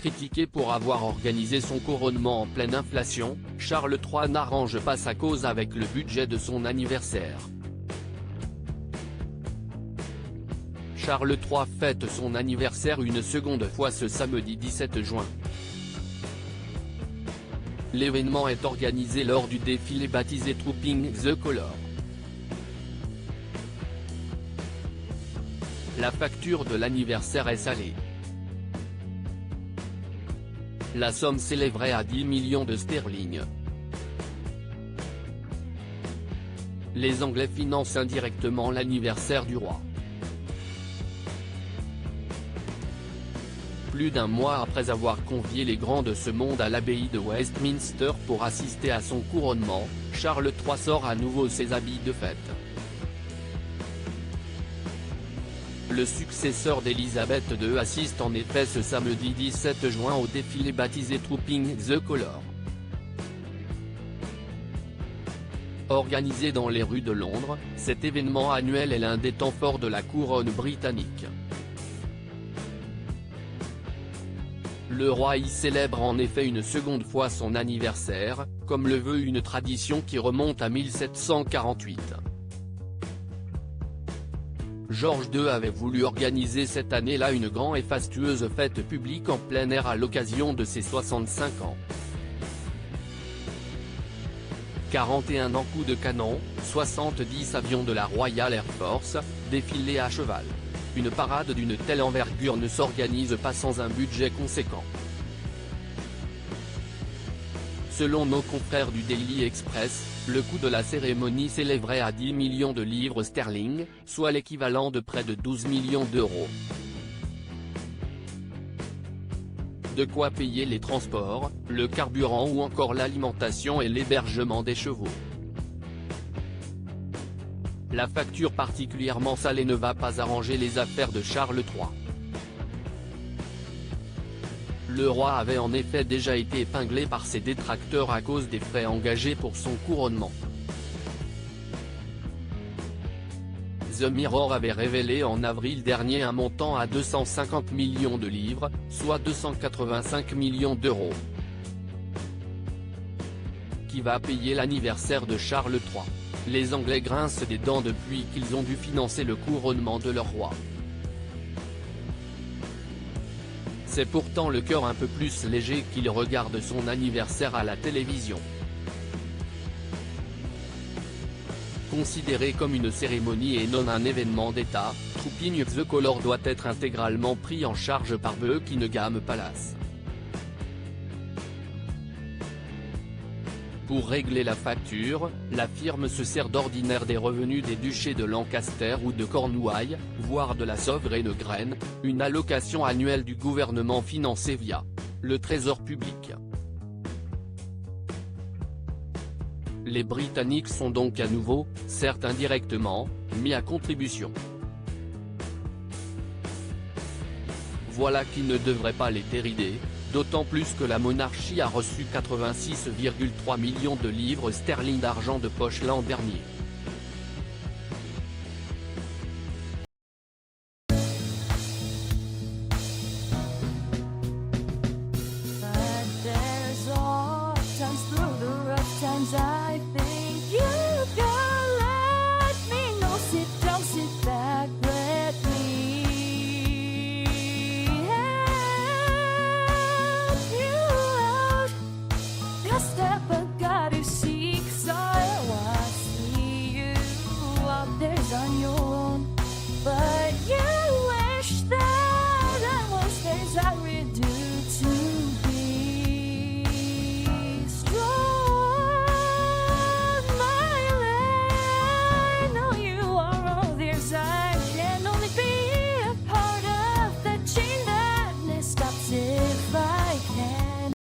Critiqué pour avoir organisé son couronnement en pleine inflation, Charles III n'arrange pas sa cause avec le budget de son anniversaire. Charles III fête son anniversaire une seconde fois ce samedi 17 juin. L'événement est organisé lors du défilé baptisé Trooping the Colour. La facture de l'anniversaire est salée. La somme s'élèverait à 10 millions de sterling. Les Anglais financent indirectement l'anniversaire du roi. Plus d'un mois après avoir convié les grands de ce monde à l'abbaye de Westminster pour assister à son couronnement, Charles III sort à nouveau ses habits de fête. Le successeur d'Élisabeth II assiste en effet ce samedi 17 juin au défilé baptisé Trooping the Colour. Organisé dans les rues de Londres, cet événement annuel est l'un des temps forts de la couronne britannique. Le roi y célèbre en effet une seconde fois son anniversaire, comme le veut une tradition qui remonte à 1748. George II avait voulu organiser cette année-là une grande et fastueuse fête publique en plein air à l'occasion de ses 65 ans. 41 ans coups de canon, 70 avions de la Royal Air Force, défilés à cheval. Une parade d'une telle envergure ne s'organise pas sans un budget conséquent. Selon nos confrères du Daily Express, le coût de la cérémonie s'élèverait à 10 millions de livres sterling, soit l'équivalent de près de 12 millions d'euros. De quoi payer les transports, le carburant ou encore l'alimentation et l'hébergement des chevaux. La facture particulièrement salée ne va pas arranger les affaires de Charles III. Le roi avait en effet déjà été épinglé par ses détracteurs à cause des frais engagés pour son couronnement. The Mirror avait révélé en avril dernier un montant à 250 millions de livres, soit 285 millions d'euros, qui va payer l'anniversaire de Charles III. Les Anglais grincent des dents depuis qu'ils ont dû financer le couronnement de leur roi. C'est pourtant le cœur un peu plus léger qu'ils regardent son anniversaire à la télévision. Considéré comme une cérémonie et non un événement d'État, Trooping the Colour doit être intégralement pris en charge par Buckingham Palace. Pour régler la facture, la firme se sert d'ordinaire des revenus des duchés de Lancaster ou de Cornouailles, voire de la Sovereign, une allocation annuelle du gouvernement financée via le Trésor public. Les Britanniques sont donc à nouveau, certes indirectement, mis à contribution. Voilà qui ne devrait pas les dérider, d'autant plus que la monarchie a reçu 86,3 millions de livres sterling d'argent de poche l'an dernier.